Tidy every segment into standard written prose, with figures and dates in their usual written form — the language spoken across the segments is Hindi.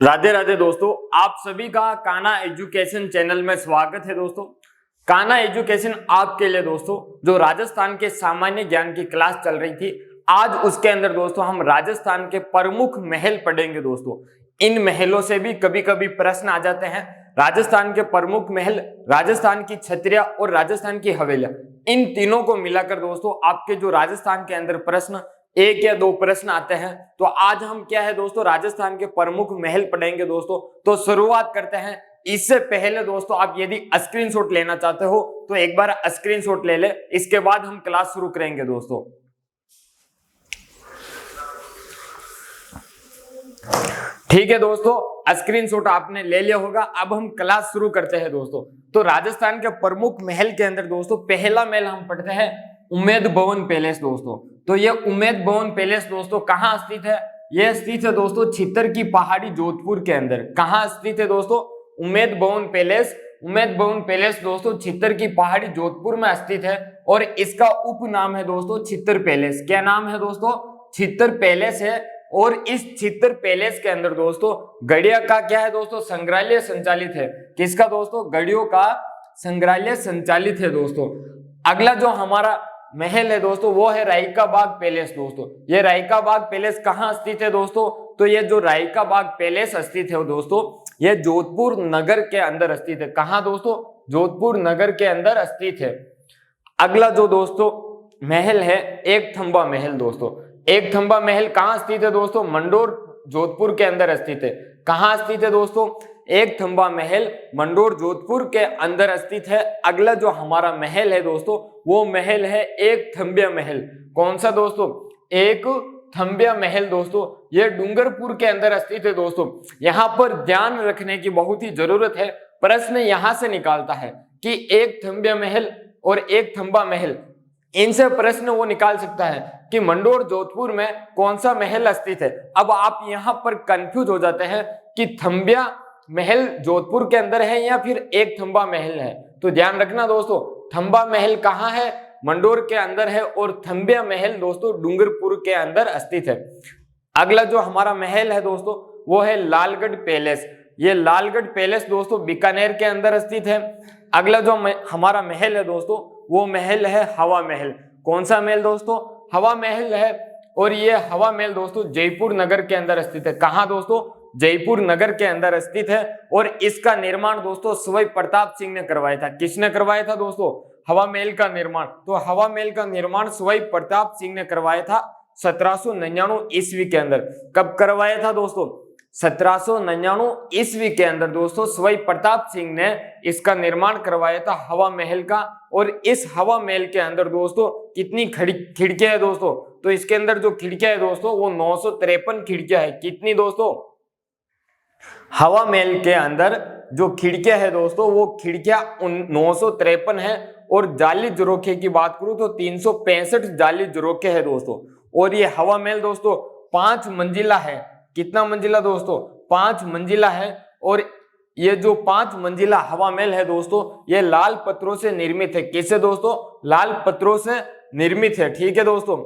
राधे राधे दोस्तों, आप सभी का कान्हा एजुकेशन चैनल में स्वागत है। दोस्तों, कान्हा एजुकेशन आपके लिए दोस्तों जो राजस्थान के सामान्य ज्ञान की क्लास चल रही थी, आज उसके अंदर दोस्तों हम राजस्थान के प्रमुख महल पढ़ेंगे। दोस्तों, इन महलों से भी कभी कभी प्रश्न आ जाते हैं। राजस्थान के प्रमुख महल, राजस्थान की छतरियां और राजस्थान की हवेलियां, इन तीनों को मिलाकर दोस्तों आपके जो राजस्थान के अंदर प्रश्न एक या दो प्रश्न आते हैं। तो आज हम क्या है दोस्तों राजस्थान के प्रमुख महल पढ़ेंगे। दोस्तों तो शुरुआत करते हैं। इससे पहले दोस्तों आप यदि स्क्रीनशॉट लेना चाहते हो तो एक बार स्क्रीनशॉट ले ले, इसके बाद हम क्लास शुरू करेंगे। दोस्तों ठीक है दोस्तों, स्क्रीनशॉट आपने ले लिया होगा। अब हम क्लास शुरू करते हैं। दोस्तों तो राजस्थान के प्रमुख महल के अंदर दोस्तों पहला महल हम पढ़ते हैं उम्मेद भवन पैलेस। दोस्तों तो ये उम्मेद भवन पैलेस दोस्तों कहाँ स्थित है? यह स्थित है दोस्तों छितर की पहाड़ी जोधपुर के अंदर। कहाँ स्थित है दोस्तों? उम्मेद भवन पैलेस। उम्मेद भवन पैलेस दोस्तों छितर की पहाड़ी जोधपुर में स्थित है और इसका उपनाम है दोस्तों छितर पैलेस। क्या नाम है दोस्तों? छितर पैलेस है। और इस छितर पैलेस के अंदर दोस्तों गड़िया का क्या है दोस्तों? संग्रहालय संचालित है। किसका दोस्तों? गड़ियों का संग्रहालय संचालित है। दोस्तों अगला जो हमारा महल है दोस्तों वो है रायका बाग पैलेस। दोस्तों ये रायका बाग पैलेस कहाँ स्थित है दोस्तों? तो ये जो रायका बाग पैलेस स्थित है दोस्तों ये जोधपुर नगर के अंदर स्थित है। कहाँ दोस्तों? जोधपुर नगर के अंदर स्थित है। अगला जो दोस्तों महल है एक थंबा महल। दोस्तों एक थंबा महल कहाँ स्थित है दोस्तों? मंडोर जोधपुर के अंदर स्थित है। कहाँ स्थित है दोस्तों? एक थंबा महल मंडोर जोधपुर के अंदर स्थित है। अगला जो हमारा महल है दोस्तों वो महल है एक थंबिया महल। कौन सा दोस्तों? एक थंबिया महल। दोस्तों ये डूंगरपुर के अंदर स्थित है। दोस्तों यहाँ पर ध्यान रखने की बहुत ही जरूरत है। प्रश्न यहाँ से निकालता है कि एक थंबिया महल और एक थंबा महल, इनसे प्रश्न वो निकाल सकता है कि मंडोर जोधपुर में कौन सा महल स्थित है। अब आप यहाँ पर कंफ्यूज हो जाते हैं कि थंबिया महल जोधपुर के अंदर है या फिर एक थंबा महल है। तो ध्यान रखना दोस्तों, थंबा महल कहाँ है? मंडोर के अंदर है और थंबिया महल दोस्तों डूंगरपुर के अंदर स्थित है। अगला जो हमारा महल है दोस्तों वो है लालगढ़ पैलेस। ये लालगढ़ पैलेस दोस्तों बीकानेर के अंदर स्थित है। अगला जो हमारा महल है दोस्तों वो महल है हवा महल। कौन सा महल दोस्तों? हवा महल है। और ये हवा महल दोस्तों जयपुर नगर के अंदर स्थित है। कहाँ दोस्तों? जयपुर नगर के अंदर स्थित है। और इसका निर्माण दोस्तों सवाई प्रताप सिंह ने करवाया था। किसने करवाया था दोस्तों? हवा महल का निर्माण। तो हवा महल का निर्माण सवाई प्रताप सिंह ने करवाया था 1799 ईस्वी के अंदर। कब करवाया था दोस्तों? 1799 ईस्वी के अंदर दोस्तों सवाई प्रताप सिंह ने इसका निर्माण करवाया था हवा महल का। और इस हवा महल के अंदर दोस्तों कितनी खिड़कियां है दोस्तों? तो इसके अंदर जो खिड़कियां है दोस्तों वो 953 खिड़कियां है। कितनी दोस्तों? हवा महल के अंदर जो खिड़कियां है दोस्तों वो खिड़कियां 953 है। और जाली झरोखे की बात करूं तो 365 जाली झरोखे है दोस्तों। और ये हवा महल दोस्तों 5 मंजिला है। कितना मंजिला दोस्तों? 5 मंजिला है। और ये जो 5 मंजिला हवा महल है दोस्तों ये लाल पत्थरों से निर्मित है। किससे दोस्तों? लाल पत्थरों से निर्मित है। ठीक है दोस्तों।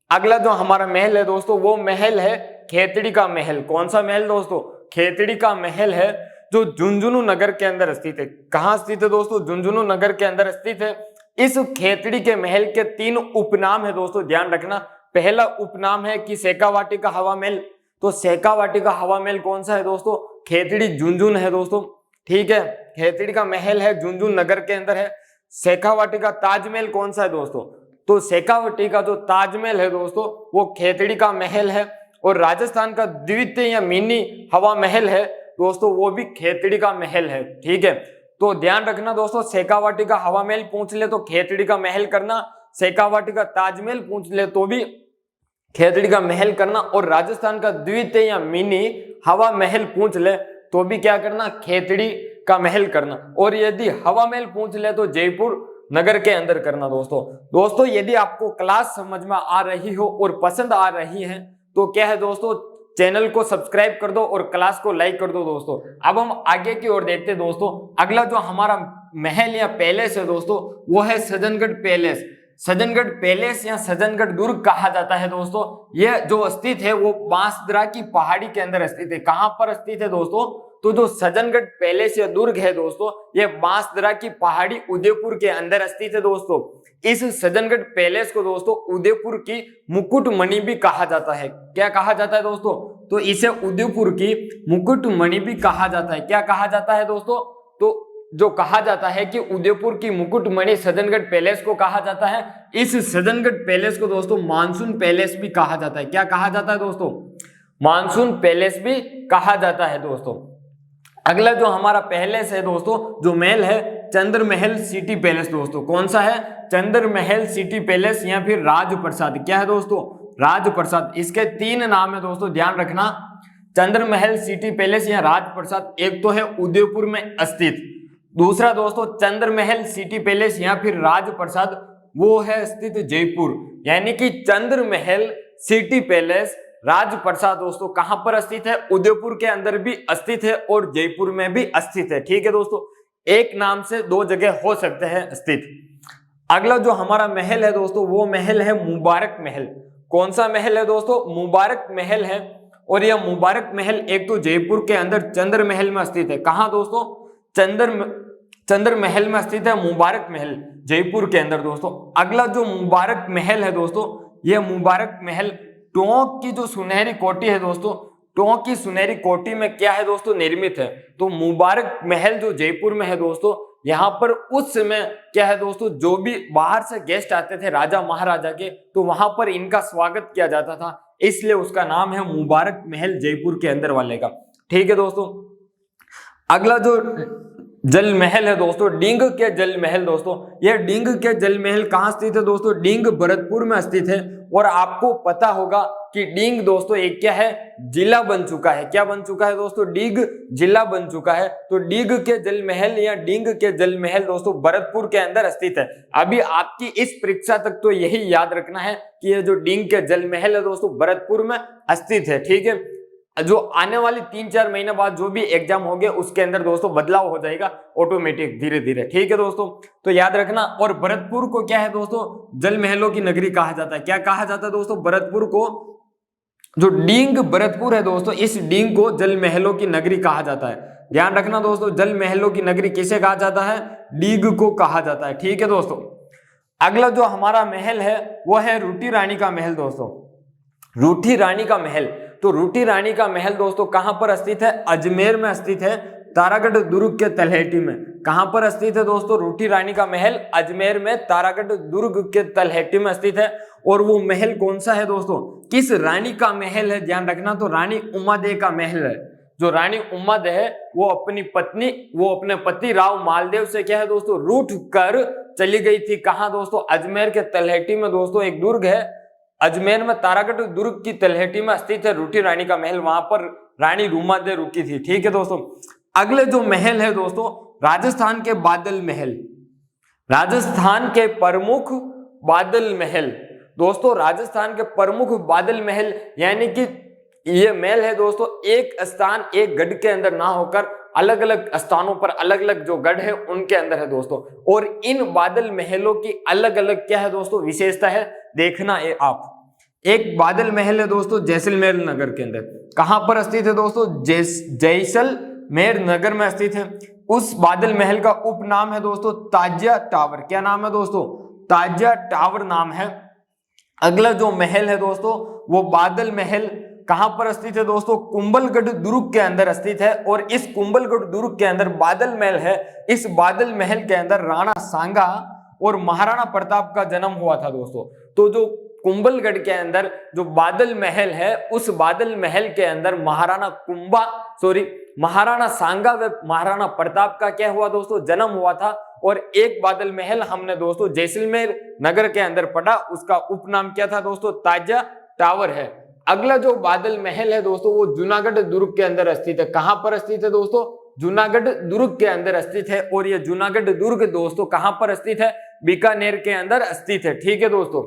अगला जो हमारा महल है दोस्तों वो महल है खेतड़ी का महल। कौन सा महल दोस्तों? खेतड़ी का महल है जो झुंझुनू नगर के अंदर स्थित है। कहाँ स्थित है दोस्तों? झुंझुनू नगर के अंदर स्थित है। इस खेतड़ी के महल के 3 उपनाम है दोस्तों, ध्यान रखना। पहला उपनाम है कि शेखावाटी का हवा महल। तो शेखावाटी का हवा महल कौन सा है दोस्तों? खेतड़ी झुंझुन है दोस्तों। ठीक है, खेतड़ी का महल है झुंझुन नगर के अंदर है। शेखावाटी का ताजमहल कौन सा है दोस्तों? तो शेखावाटी का जो ताजमहल है दोस्तों वो खेतड़ी का महल है। और राजस्थान का द्वितीय या मिनी हवा महल है दोस्तों वो भी खेतड़ी का महल है। ठीक है, तो ध्यान रखना दोस्तों, शेखावाटी का हवा महल पूछ ले तो खेतड़ी का महल करना, शेखावाटी का ताजमहल पूछ ले तो भी खेतड़ी का महल करना, और राजस्थान का द्वितीय या मिनी हवा महल पूछ ले तो भी क्या करना? खेतड़ी का महल करना। और यदि हवा महल पूछ ले तो जयपुर नगर के अंदर करना। दोस्तों यदि आपको क्लास समझ में आ रही हो और पसंद आ रही है तो क्या है दोस्तों, चैनल को सब्सक्राइब कर दो और क्लास को लाइक कर दो। दोस्तों अब हम आगे की ओर देखते हैं। दोस्तों अगला जो हमारा महल या पैलेस है दोस्तों वो है सज्जनगढ़ पैलेस। सज्जनगढ़ पैलेस या सज्जनगढ़ दुर्ग कहा जाता है दोस्तों। यह जो स्थित है वो बांसदरा की पहाड़ी के अंदर स्थित है। कहां पर स्थित है दोस्तों? तो जो सज्जनगढ़ पैलेस या दुर्ग है दोस्तों, ये बांसदरा की पहाड़ी उदयपुर के अंदर स्थित है दोस्तों। इस सज्जनगढ़ पैलेस को दोस्तों उदयपुर की मुकुटमणि भी कहा जाता है। क्या कहा जाता है दोस्तों? तो इसे उदयपुर की मुकुटमणि भी कहा जाता है। क्या कहा जाता है दोस्तों? तो जो कहा जाता है कि उदयपुर की मुकुटमणि सज्जनगढ़ पैलेस को कहा जाता है। इस सज्जनगढ़ पैलेस को दोस्तों मानसून पैलेस भी कहा जाता है। क्या कहा जाता है दोस्तों? मानसून पैलेस भी कहा जाता है दोस्तों। अगला जो हमारा पैलेस है दोस्तों, जो महल है, चंद्र महल सिटी पैलेस दोस्तों। कौन सा है? चंद्र महल सिटी पैलेस या फिर राजप्रसाद। क्या है दोस्तों? राजप्रसाद। इसके 3 नाम है दोस्तों, ध्यान रखना। चंद्र महल सिटी पैलेस या राजप्रसाद, एक तो है उदयपुर में स्थित, दूसरा दोस्तों चंद्र महल सिटी पैलेस या फिर राजप्रसाद वो है स्थित जयपुर। यानी कि चंद्र महल सिटी पैलेस राजप्रसाद दोस्तों कहां पर स्थित है? उदयपुर के अंदर भी स्थित है और जयपुर में भी स्थित है। ठीक है दोस्तों, एक नाम से 2 जगह हो सकते हैं स्थित। अगला जो हमारा महल है दोस्तों, वो महल है मुबारक महल। कौन सा महल है दोस्तों? मुबारक महल है। और यह मुबारक महल एक तो जयपुर के अंदर चंद्र महल में स्थित है। कहां दोस्तों? चंद्र महल में स्थित है मुबारक महल, जयपुर के अंदर दोस्तों। अगला जो मुबारक महल है दोस्तों, यह मुबारक महल टोंक की जो सुनहरी कोठी है दोस्तों, टोंक की सुनहरी कोठी में क्या है दोस्तों? निर्मित है। तो मुबारक महल जो जयपुर में है दोस्तों, यहाँ पर उस समय क्या है दोस्तों, जो भी बाहर से गेस्ट आते थे राजा महाराजा के, तो वहां पर इनका स्वागत किया जाता था, इसलिए उसका नाम है मुबारक महल जयपुर के अंदर वाले का। ठीक है दोस्तों, अगला जो जल महल है दोस्तों, डींग के जल महल दोस्तों। यह डींग के जल महल कहाँ स्थित है दोस्तों? डींग भरतपुर में स्थित है। और आपको पता होगा कि डींग दोस्तों एक क्या है? जिला बन चुका है। क्या बन चुका है दोस्तों? डींग जिला बन चुका है। तो डींग के जल महल या डींग के जल महल दोस्तों भरतपुर के अंदर स्थित है। अभी आपकी इस परीक्षा तक तो यही याद रखना है कि यह जो डींग के जल महल है दोस्तों भरतपुर में स्थित है। ठीक है, जो आने वाली 3-4 महीने बाद जो भी एग्जाम होंगे उसके अंदर दोस्तों बदलाव हो जाएगा ऑटोमेटिक धीरे धीरे। ठीक है दोस्तों, तो याद रखना। और भरतपुर को क्या है दोस्तों? जल महलों की नगरी कहा जाता है। क्या कहा जाता है दोस्तों? भरतपुर को, जो डींग भरतपुर है दोस्तों, इस डींग को जल महलों की नगरी कहा जाता है। ध्यान रखना दोस्तों, जल महलों की नगरी किसे कहा जाता है? डींग को कहा जाता है। ठीक है दोस्तों, अगला जो हमारा महल है वो है रूठी रानी का महल दोस्तों। रूठी रानी का महल, तो रूठी रानी का महल दोस्तों कहां पर स्थित है? अजमेर में स्थित है, तारागढ़ दुर्ग के तलहटी में। कहां पर स्थित है दोस्तों रूठी रानी का महल? अजमेर में तारागढ़ दुर्ग के तलहटी में स्थित है। और वो महल कौन सा है दोस्तों? किस रानी का महल है? ध्यान रखना, तो रानी उमादे का महल है। जो रानी उमादे है वो अपनी पत्नी, वो अपने पति राव मालदेव से क्या है दोस्तों, रूठ कर चली गई थी। कहां दोस्तों? अजमेर के तलहटी में दोस्तों एक दुर्ग है, अजमेर में तारागढ़ दुर्ग की तलहटी में स्थित है रूठी रानी का महल, वहां पर रानी रूमादे रुकी थी। ठीक है दोस्तों, अगले जो महल है दोस्तों, राजस्थान के बादल महल। राजस्थान के प्रमुख बादल महल दोस्तों, राजस्थान के प्रमुख बादल महल, यानी कि ये महल है दोस्तों एक स्थान एक गढ़ के अंदर ना होकर अलग अलग स्थानों पर अलग अलग जो गढ़ है उनके अंदर है दोस्तों। और इन बादल महलों की अलग अलग क्या है दोस्तों विशेषता है, देखना है आप। एक बादल महल है दोस्तों जैसलमेर नगर के अंदर। कहां पर स्थित है दोस्तों? जैसलमेर नगर में स्थित है। उस बादल महल का उपनाम है दोस्तों ताजिया टावर। क्या नाम है दोस्तों? ताजिया टावर नाम है। अगला जो महल है दोस्तों वो बादल महल कहां पर स्थित है दोस्तों? कुंभलगढ़ दुर्ग के अंदर स्थित है। और इस कुंभलगढ़ दुर्ग के अंदर बादल महल है। इस बादल महल के अंदर राणा सांगा और महाराणा प्रताप का जन्म हुआ था दोस्तों। तो जो कुंभलगढ़ के अंदर जो बादल महल है, उस बादल महल के अंदर महाराणा सांगा व महाराणा प्रताप का क्या हुआ दोस्तों? जन्म हुआ था। और एक बादल महल हमने दोस्तों जैसलमेर नगर के अंदर पढ़ा, उसका उपनाम क्या था दोस्तों? ताजिया टावर है। अगला जो बादल महल है दोस्तों वो जूनागढ़ दुर्ग के अंदर स्थित है। कहां पर स्थित है दोस्तों? जूनागढ़ दुर्ग के अंदर स्थित है। और ये जूनागढ़ दुर्ग दोस्तों कहां पर स्थित है? बीकानेर के अंदर स्थित है। ठीक है दोस्तों,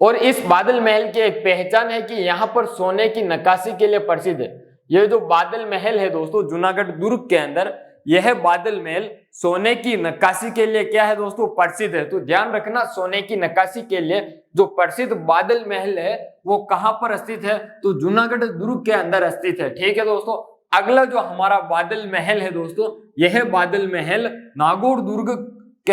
और इस बादल महल की एक पहचान है कि यहाँ पर सोने की नक्काशी के लिए प्रसिद्ध है। ये जो बादल महल है दोस्तों जूनागढ़ दुर्ग के अंदर, यह बादल महल सोने की नक्काशी के लिए क्या है दोस्तों, प्रसिद्ध है। तो ध्यान रखना, सोने की नक्काशी के लिए जो प्रसिद्ध बादल महल है वो कहां पर स्थित है, तो जूनागढ़ दुर्ग के अंदर स्थित है। ठीक है दोस्तों। अगला जो हमारा बादल महल है दोस्तों, यह बादल महल नागौर दुर्ग के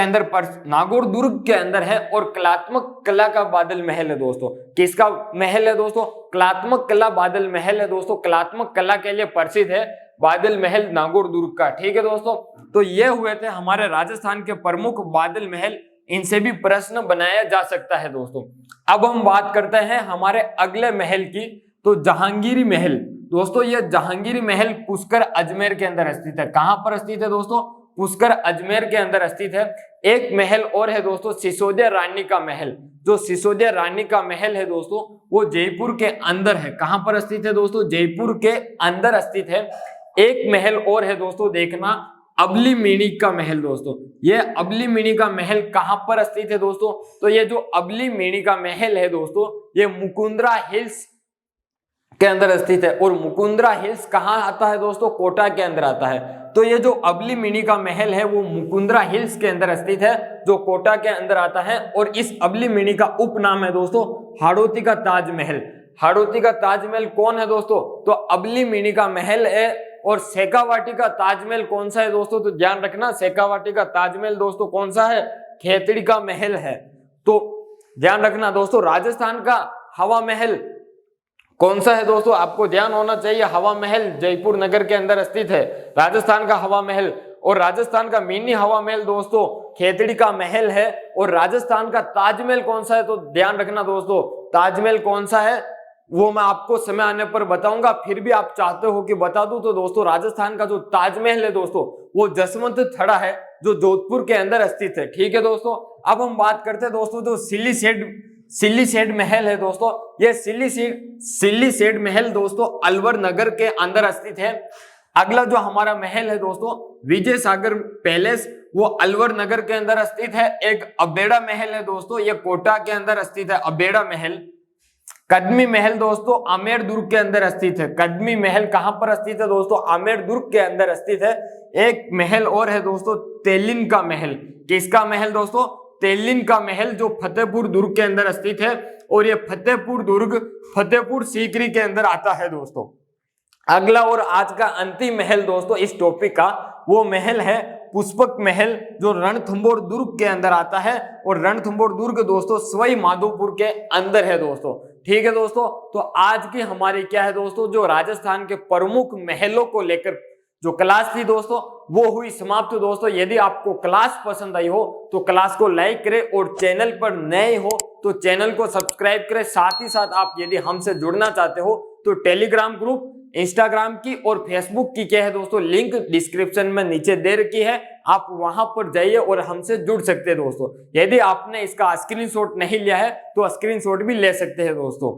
अंदर है और कलात्मक कला का बादल महल है दोस्तों। किसका महल है दोस्तों, कलात्मक कला बादल महल है दोस्तों। कलात्मक कला के लिए प्रसिद्ध है बादल महल नागौर दुर्ग का। ठीक है दोस्तों। तो ये हुए थे हमारे राजस्थान के प्रमुख बादल महल, इनसे भी प्रश्न बनाया जा सकता है दोस्तों। अब हम बात करते हैं हमारे अगले महल की, तो जहांगीरी महल। दोस्तों ये जहांगीरी महल पुष्कर अजमेर के अंदर स्थित है। कहां पर स्थित है दोस्तों, पुष्कर अजमेर के अंदर स्थित है। एक महल और है दोस्तों, सिसोदिया रानी का महल। जो सिसोदिया रानी का महल है दोस्तों, वो जयपुर के अंदर है। कहां पर स्थित है दोस्तों, जयपुर के अंदर स्थित है। एक महल और है दोस्तों, देखना, अबली मिनी का महल। दोस्तों ये अबली मिनी का महल कहां पर स्थित है दोस्तों, तो ये जो अबली मिनी का महल है दोस्तों, ये मुकुंदरा हिल्स के अंदर स्थित है। और मुकुंदरा हिल्स कहां आता है दोस्तों, कोटा के अंदर आता है। तो ये जो अबली मिनी का महल है वो मुकुंदरा हिल्स के अंदर स्थित है, जो कोटा के अंदर आता है। और इस अबली मिनी का उपनाम है दोस्तों हाड़ौती का ताजमहल। हाड़ौती का ताजमहल कौन है दोस्तों, तो अबली मिनी का महल है। और शेखावाटी का ताजमहल कौन सा है दोस्तों, तो ध्यान रखना, शेखावाटी का ताजमहल दोस्तों कौन सा है, खेतड़ी का महल है। तो ध्यान रखना दोस्तों, राजस्थान का हवा महल कौन सा है दोस्तों, आपको ध्यान होना चाहिए। हवा महल जयपुर नगर के अंदर स्थित है, राजस्थान का हवा महल। और राजस्थान का मिनी हवा महल दोस्तों खेतड़ी का महल है। और राजस्थान का ताजमहल कौन सा है, तो ध्यान रखना दोस्तों, ताजमहल कौन सा है वो मैं आपको समय आने पर बताऊंगा। फिर भी आप चाहते हो कि बता दूं, तो दोस्तों राजस्थान का जो ताजमहल है दोस्तों वो जसवंत थड़ा है, जो जोधपुर के अंदर स्थित है। ठीक है दोस्तों। अब हम बात करते हैं दोस्तों जो सिल्ली सेड महल है दोस्तों, ये सिल्ली सेड महल दोस्तों अलवर नगर के अंदर स्थित है। अगला जो हमारा महल है दोस्तों विजय सागर पैलेस, वो अलवर नगर के अंदर स्थित है। एक अबेड़ा महल है दोस्तों, ये कोटा के अंदर स्थित है, अबेड़ा महल। कदमी महल दोस्तों आमेर दुर्ग के अंदर स्थित है। कदमी महल कहां पर स्थित है दोस्तों, आमेर दुर्ग के अंदर स्थित है। एक महल और है दोस्तों तेलिन का महल। किसका महल दोस्तों, तेलिन का महल, जो फतेहपुर दुर्ग के अंदर स्थित है। और ये फतेहपुर दुर्ग फतेहपुर सीकरी के अंदर आता है दोस्तों। अगला और आज का अंतिम महल दोस्तों इस टॉपिक का, वो महल है पुष्पक महल, जो रणथंभौर दुर्ग के अंदर आता है। और रणथंभौर दुर्ग दोस्तों सवाई माधोपुर के अंदर है दोस्तों। ठीक है दोस्तों। तो आज की हमारी क्या है दोस्तों, जो राजस्थान के प्रमुख महलों को लेकर जो क्लास थी दोस्तों वो हुई समाप्त। दोस्तों यदि आपको क्लास पसंद आई हो तो क्लास को लाइक करें, और चैनल पर नए हो तो चैनल को सब्सक्राइब करें। साथ ही साथ आप यदि हमसे जुड़ना चाहते हो तो टेलीग्राम ग्रुप, इंस्टाग्राम की और फेसबुक की क्या है दोस्तों लिंक डिस्क्रिप्शन में नीचे दे रखी है, आप वहां पर जाइए और हमसे जुड़ सकते हैं दोस्तों। यदि आपने इसका स्क्रीनशॉट नहीं लिया है तो स्क्रीनशॉट भी ले सकते हैं दोस्तों।